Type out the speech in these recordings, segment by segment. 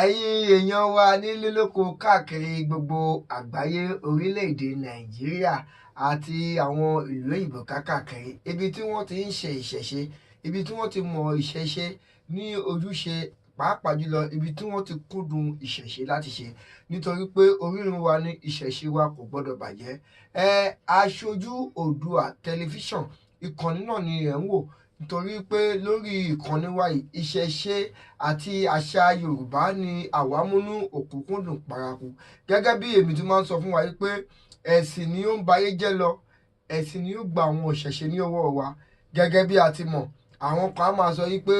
Ẹ̀yin èèyàn wa nílé lóko káàkiri gbogbo àgbáyé orílẹ̀-èdè Nàìjíríà àti àwọn ìlú òyìnbó káàkiri ibi tí wọ́n ti ń ṣe ìṣẹ̀ṣe, ibi tí wọ́n ti mọ ìṣẹ̀ṣe ní ojúṣe pàápàá jùlọ ibi tí wọ́n ti kúndùn ìṣẹ̀ṣe láti ṣe nítorí pé orírun wa ní ìṣẹ̀ṣe wa kò gbọ́dọ̀ bàjẹ́. Aṣojú Oòduà tẹlifíṣàn ìkànnì náà ni ẹ̀ ń wò nítorí pé lórí ìkànnì wa yìí ìṣẹ̀ṣe àti àṣà Yorùbá ni àwa múnú òkúnkúndùn paraku. Gẹ́gẹ́ bí èmi ti máa ń sọ fún wa yìí pé ẹ̀sìn ni ó ń bayé jẹ́ lọ, ẹ̀sìn ni ó gba àwọn ìṣẹ̀ṣe ní ọwọ́ wa. Gẹ́gẹ́ bí a ti mọ̀, àwọn kan á máa sọ yìí pé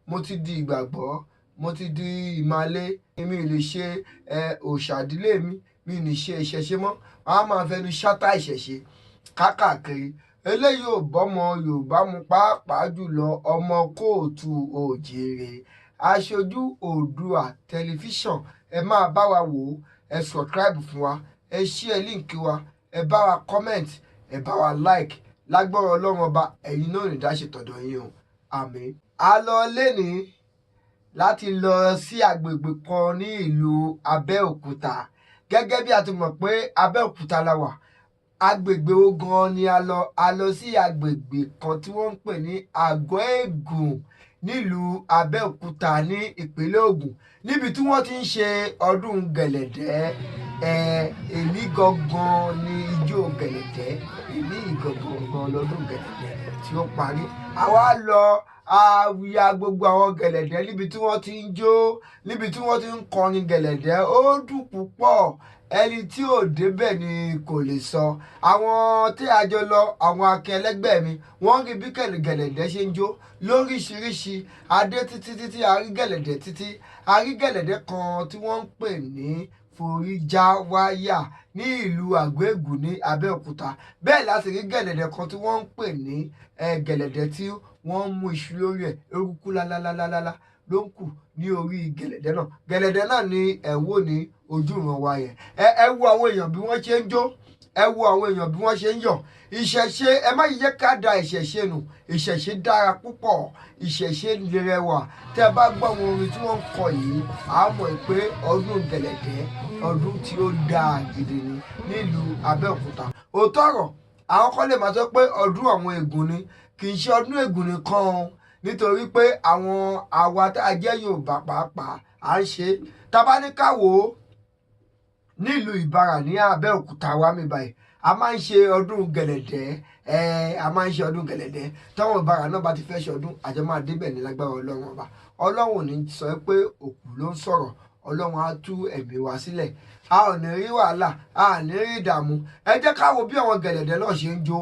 mo ti di ìgbàgbọ́, mo ti di ìmàle, mi ò lè ṣe òòṣà ìdílé mi ò ní ṣe ìṣẹ̀ṣe mọ́. Wọ́n á máa fẹnu ṣátá ìṣẹ̀ṣe káàkiri. Eléyìí ò bọ́mọ Yorùbá mu pàápàá jùlọ ọmọ kóòtù òjìire. Aṣojú Oòduà tẹlifíṣàn ẹ máa bá wa wò ó, ẹ subscribe fún wa, ẹ share link wa, ẹ bá wa comment, ẹ bá wa like. Lágbára Ọlọ́run ọba ẹ̀yin náà ò ní dá ṣe tọ̀dọ̀ yín o. Àmín. A lọ lénìí láti lọ sí agbègbè kan ní ìlú Abeokuta. Gẹ́gẹ́ bí a ti mọ̀ pé Abeokuta la wà. Agbègbè Ogun ni a lọ sí agbègbè kan tí wọ́n ń pè ní àgọ́ Egun nílùú Abeokuta ní ìpínlẹ̀ Ogun níbi tí wọ́n ti ń ṣe ọdún Gelede. Èní gangan ni ijó Gelede, èní gangan lọ́dún Gelede tí ó parí. Àwa lọ ya gbogbo àwọn Gelede níbi tí wọ́n ti ń jó, níbi tí wọ́n ti ń kọrin Gelede. Ó dùn púpọ̀, ẹni tí ò débẹ̀ ni kò lè sọ. Àwọn tí a jọ lọ, àwọn akẹlẹgbẹ́ mi, wọ́n rí bí Gelede ṣe ń jó lóríṣiríṣi. Adé títí a rí Gelede títí. A rí Gelede kan tí wọ́n ń pè ní foríjáwáyà ní ìlú àgọ́ Egun ní Abeokuta. Bẹ́ẹ̀ la sì rí Gelede kan tí wọ́n ń pè ní Gelede tí wọ́n ń mú iṣu lórí ẹ̀, eruku lálálálálá ló ń kù ní orí Gelede náà. Gelede náà ni ẹ̀ ń wò ní ojú ìran wa yẹn. Ẹ wo àwọn èèyàn bí wọ́n ṣe ń jó, ẹ wo àwọn èèyàn bí wọ́n ṣe ń yọ̀. Ìṣẹ̀ṣe, ẹ má jẹ́ ká da ìṣẹ̀ṣe nù. Ìṣẹ̀ṣe dára púpọ̀, ìṣẹ̀ṣe rẹwà. Tẹ́ bá gbọ́ àwọn orin tí wọ́n ń kọ yìí, a mọ̀ pé ọdún Gelede ọdún tí ó dáa gidi ni nílùú Abeokuta. Òótọ́ ọ̀rọ̀, àwọn kan lè máa sọ pé ọdún àwọn Egun ni, kì í ṣe ọdún Egun nìkan o, nítorí pé àwa tá a jẹ́ Yorùbá pàápàá à ń ṣe. Tá bá ní ká wò ó nílùú Ìbàrà ní Abeokuta wa mi báyìí, a máa ń ṣe ọdún Gelede. A máa ń ṣe ọdún Gelede. Táwọn Ìbàrà náà bá ti fẹ́ ṣe ọdún, àjọ máa débẹ̀ ní lágbára Ọlọ́run ọba. Ọlọ́run ò ní sọ pé òkú ló ń sọ̀rọ̀, Ọlọ́run á tú ẹ̀mí wa sílẹ̀. A ò ní rí wàhálà, a ò ní rí ìdààmú. Ẹ jẹ́ ká wo bí àwọn Gelede náà ṣe ń jó.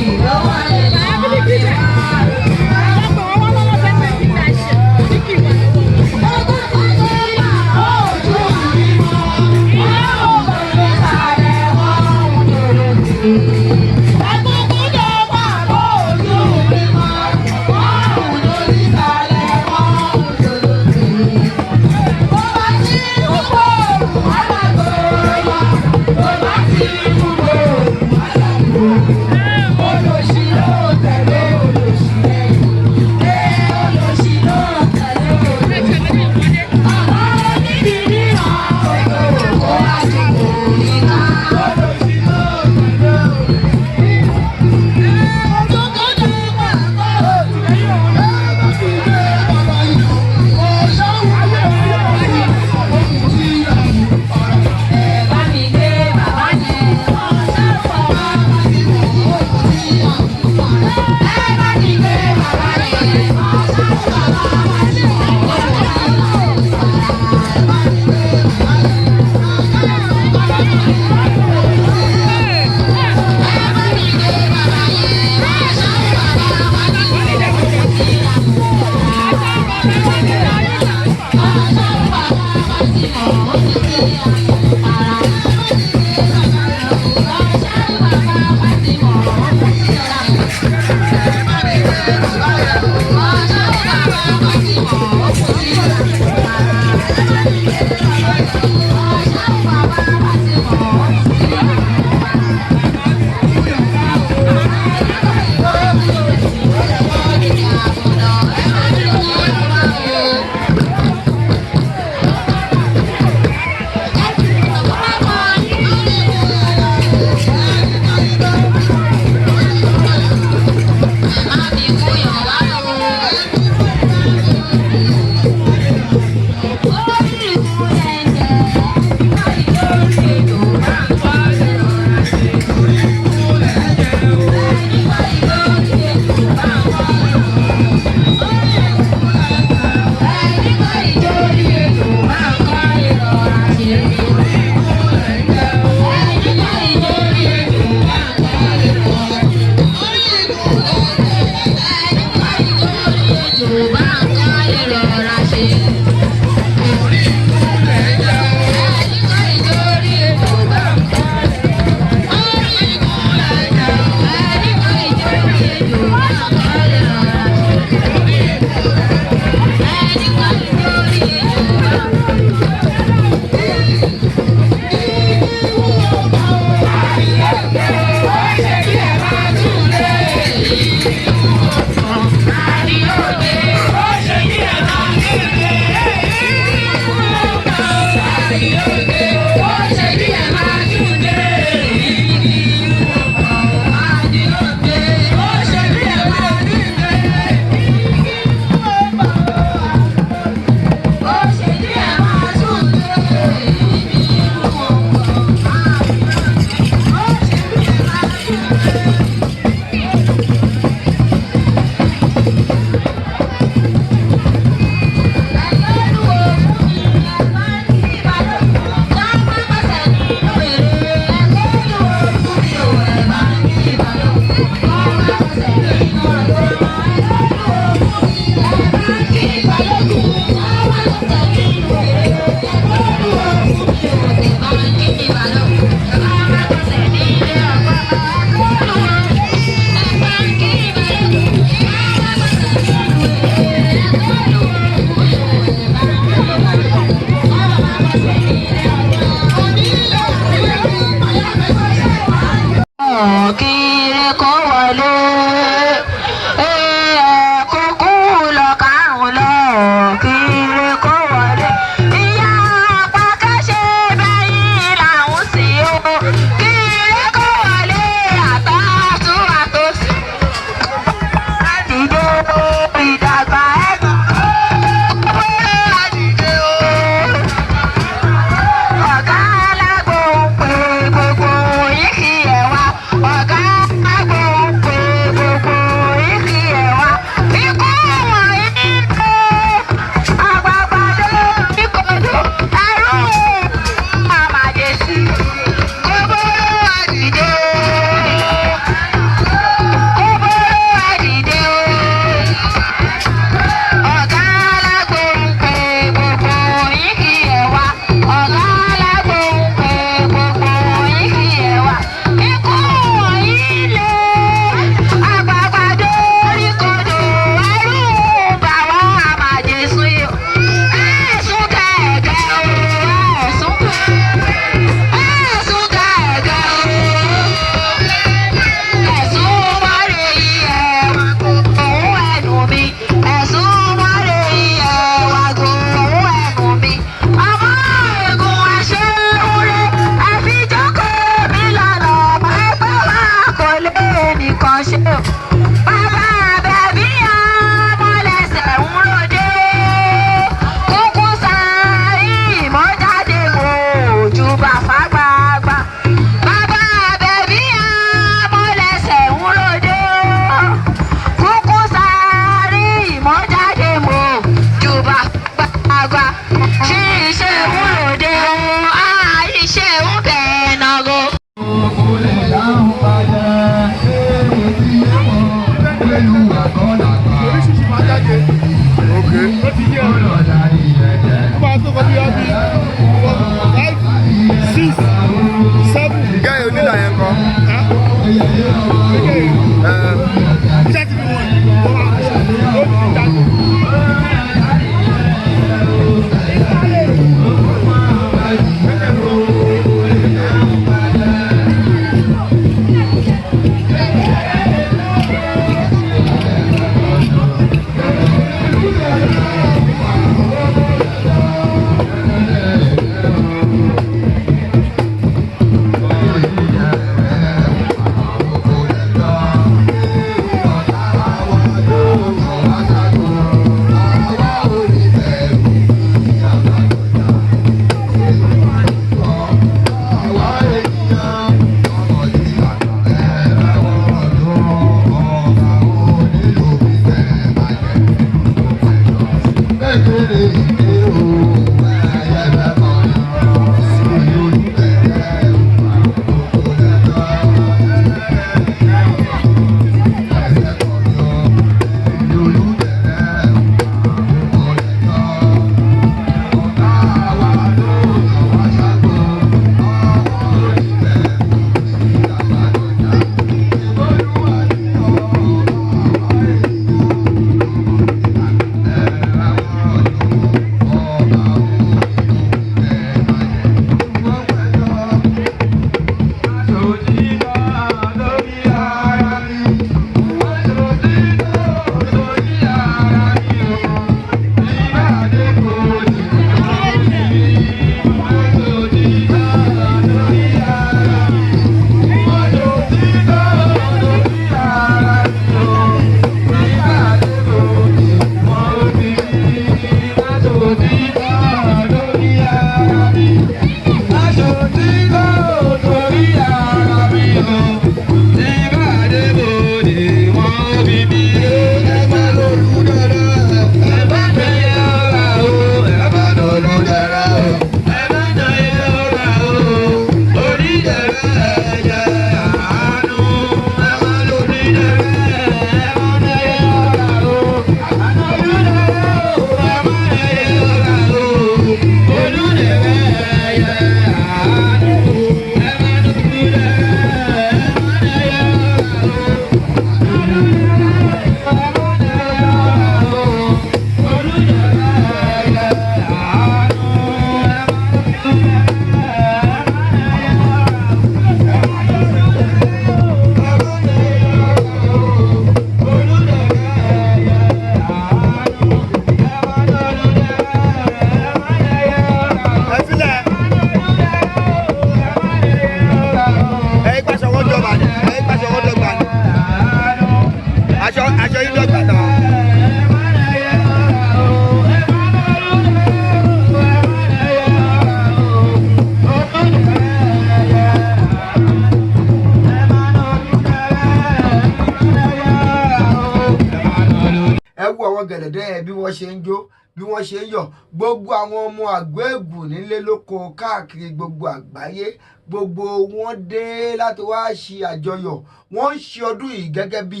gẹ̀lẹ̀dẹ́ bí wọ́n ṣe ń jó bí wọ́n ṣe ń yọ̀ gbogbo àwọn ọmọ Abeokuta nílé lóko káàkiri gbogbo àgbáyé gbogbo wọn dé láti wá ṣe àjọyọ̀ wọ́n ń ṣe ọdún yìí gẹ́gẹ́ bí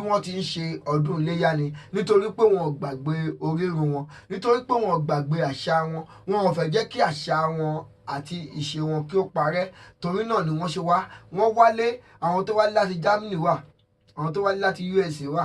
wọ́n ti ń ṣe ọdún iléyá ni nítorí pé wọn ò gbàgbé orírun wọn nítorí pé wọn ò gbàgbé àṣà wọn wọn ò fẹ́ jẹ́ kí àṣà wọn àti ìṣe wọn kí ó parẹ́ torí náà ni wọ́n ṣe wá wọ́n wálé àwọn tó wálé láti Germany wà àwọn tó wálé láti USA wà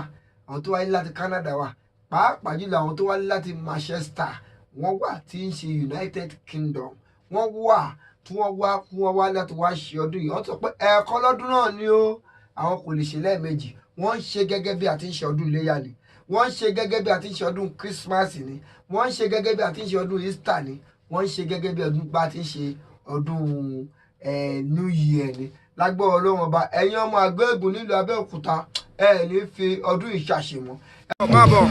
àwọn tó wálé láti Canada wà pàápàá jùlọ àwọn tó wálé láti Manchester wọ́n wà tí ń ṣe United Kingdom wọ́n wà tí wọ́n wá láti wá ṣe ọdún yìí wọ́n sọ pé ẹ̀ẹ̀kan lọ́dún náà ni ó àwọn kò lè ṣe lẹ́ẹ̀mejì wọ́n ń ṣe gẹ́gẹ́ bí a ti ń ṣe ọdún iléyá ni wọ́n ń ṣe gẹ́gẹ́ bí a ti ń ṣe ọdún Christmas ni wọ́n ń ṣe gẹ́gẹ́ bí a ti ń ṣe ọdún Easter ni wọ́n ń ṣe gẹ́gẹ́ bí ọdún bá ti ń ṣe ọdún New Year ni lágbára Ọlọ́run ọba ẹ̀yin ọmọ Abeokuta nílùú Abeokuta ẹ̀ ní fi ọdún yìí ṣàṣemọ́. ẹ máa bọ̀.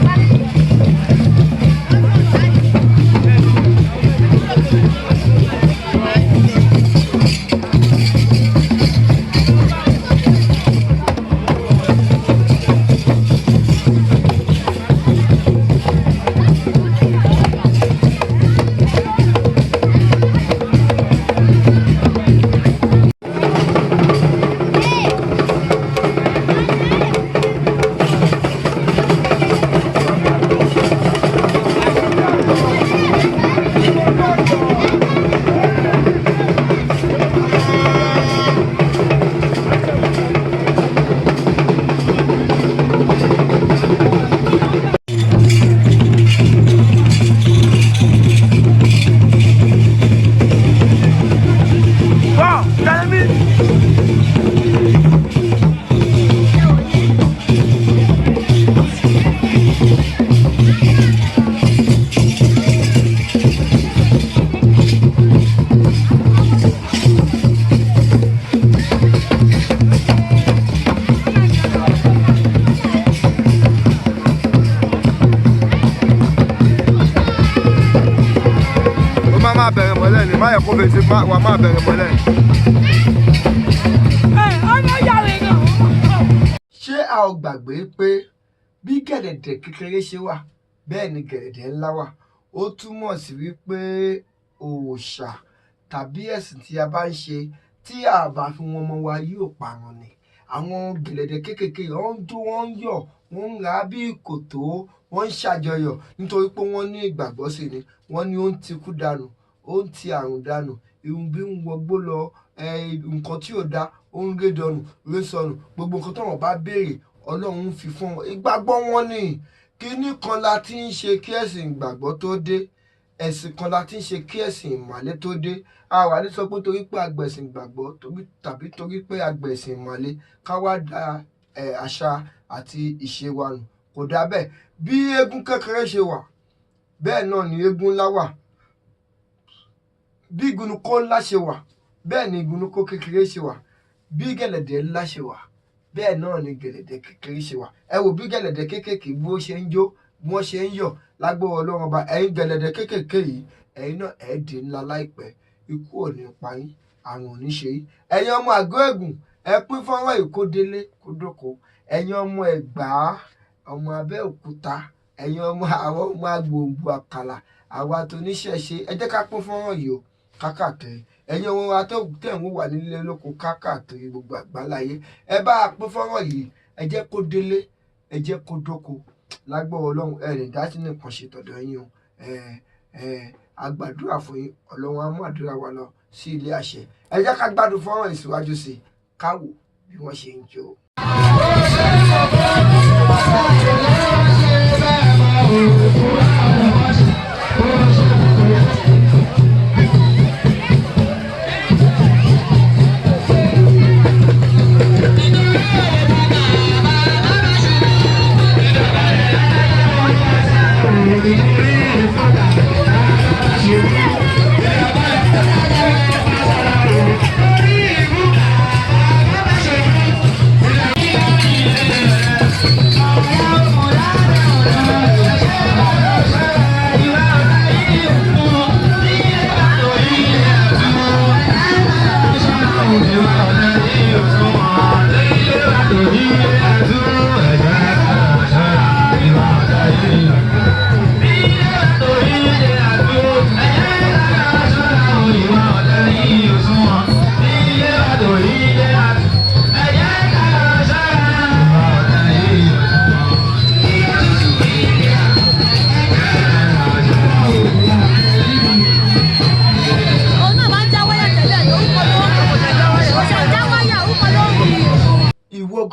máa bẹ̀rẹ̀ mọ́lẹ̀ ni má yẹ kó fèsì wà máa bẹ̀rẹ̀ mọ́lẹ̀. ṣé a ò gbàgbé pé bí gẹ̀lẹ̀dẹ̀ kékeré ṣe wà bẹ́ẹ̀ ni gẹ̀lẹ̀dẹ̀ ńlá wà ó túmọ̀ sí wípé òòṣà tàbí ẹ̀sìn tí a bá ń ṣe tí a bá fi wọn mọ wa yóò parun ni àwọn gẹ̀lẹ̀dẹ̀ kékeré wọ́n ń jó wọ́n ń yọ̀ wọ́n ń rà á bí kòtó wọ́n ń ṣàjọyọ̀ nítorí pé wọ́n ní ìgbàgbọ́ sí ni wọ́n ní ó ń tikú dànù ó ń ti àrùn dànù ìhun bí ń wọgbó lọ nǹkan tí ò da ó ń ré dànù ré sọnù gbogbo nǹkan táwọn bá béèrè Ọlọ́run ń fi fún wọn ìgbàgbọ́ wọn ni kíní kan la ti ń ṣe kí ẹ̀sìn ìgbàgbọ́ tó dé ẹ̀sìn kan la ti ń ṣe kí ẹ̀sìn ìmàle tó dé a wà ní sọ pé torí pé agbẹ̀sìn ìgbàgbọ́ tàbí torí pé agbẹ̀sìn ìmàle ká wá da àṣà àti ìṣe wa nù kò dá bẹ́ẹ̀ bí eégún kékeré ṣe wà bẹ́ẹ̀ náà ni eégún ńlá wà bí ìgúnnukó ńlá ṣe wà bẹ́ẹ̀ ni ìgúnnukó kékeré ṣe wà bí gẹ̀lẹ̀dẹ̀ ńlá ṣe wà bẹ́ẹ̀ náà ni gẹ̀lẹ̀dẹ̀ kékeré ṣe wà ẹ wò bí gẹ̀lẹ̀dẹ̀ kékeré bó ṣe ń jó bí wọ́n ṣe ń yọ̀ lágbó Ọlọ́run ọba ẹ̀yin gẹ̀lẹ̀dẹ̀ kékeré yìí ẹ̀yin náà ẹ̀ di ńlá láìpẹ́ ikú ò ní pa yín àrùn ò ní ṣe yín ẹ̀yin ọmọ Abeokuta ẹ pín fọ́nrán yìí kó délé kó dóko ẹ̀yin ọmọ Ẹ̀gbá ọmọ Abeokuta ẹ̀yin ọmọ àwọn ọmọ agbòǹgbò àkàlà àwa tó níṣẹ̀ṣe ẹ jẹ́ ká pín fọ́nrán yìí o kákàkiri ẹ̀yin ọmọ wa tó tẹ̀ ń wà nílé lóko kákàkiri gbogbo àgbáláyé ẹ bá a pín fọ́nrán yìí ẹ jẹ́ kó délé ẹ jẹ́ kó dóko lágbó Ọlọ́run ẹ rìn dá sí nìkan ṣe tọ̀dọ̀ yín o agbàdúrà fún yín Ọlọ́run á mú àdúrà wa lọ sí ilé àṣẹ ẹ jẹ́ ká gbádùn fọ́nrán ìsíwájú sí i káwò bí wọ́n ṣe ń jó.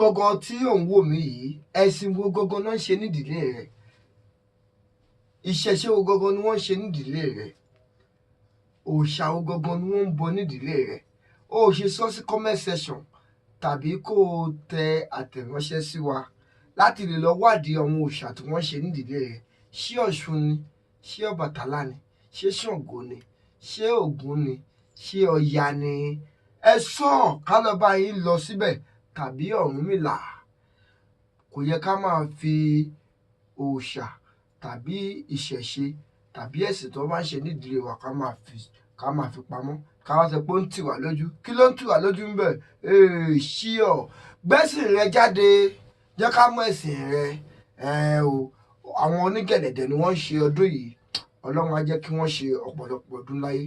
gangan tí ò ń wò mí yìí, ẹ̀sìn wo gangan náà ń ṣe nídìílé rẹ̀? Ìṣẹ̀ṣe wo gangan ni wọ́n ń ṣe nídìílé rẹ̀? Òòṣà wo gangan ni wọ́n ń bọ nídìílé rẹ̀? Ó ṣe sọ sí comment section tàbí kó o tẹ àtẹ̀ránṣẹ́ sí wa láti lè lọ wádìí àwọn òòṣà tí wọ́n ṣe nídìílé rẹ̀. Ṣé Ọ̀ṣun ni? Ṣé Ọbàtálá ni? Ṣé Ṣàngó ni? Ṣé Ògún ni? Ṣé Ọya ni? Ẹ sọ ká lọ bá yín lọ síbẹ̀, tàbí Ọ̀rúnmìlà. Kò yẹ ká máa fi òòṣà tàbí ìṣẹ̀ṣe tàbí ẹ̀sìn tó bá ń ṣe nídìílé wa ká máa fi pamọ́, ká wá sọ pé ó ń tì wá lójú. Kí ló ń tì wá lójú ń bẹ̀? Ṣí ọ gbẹ́sìn rẹ jáde, jẹ́ ká mọ̀ ẹ̀sìn rẹ. Àwọn onígẹ̀lẹ̀dẹ̀ ni wọ́n ń ṣe ọdún yìí. Ọlọ́run á jẹ́ kí wọ́n ṣe ọ̀pọ̀lọpọ̀ ọdún láyé.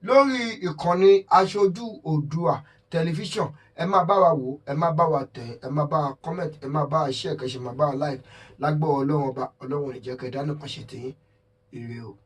Lórí ìkànnì Aṣojú Oòduà tẹlifíṣàn, ẹ máa bá wa wò, ẹ máa bá wa tẹ̀, ẹ máa bá wa comment, ẹ máa bá wa share, kẹ́ṣẹ̀ máa bá wa like. Lágbára Ọlọ́run ọba, Ọlọ́run ò ní jẹ́ kẹ́ dá nìkan ṣe tiyín. Ire o.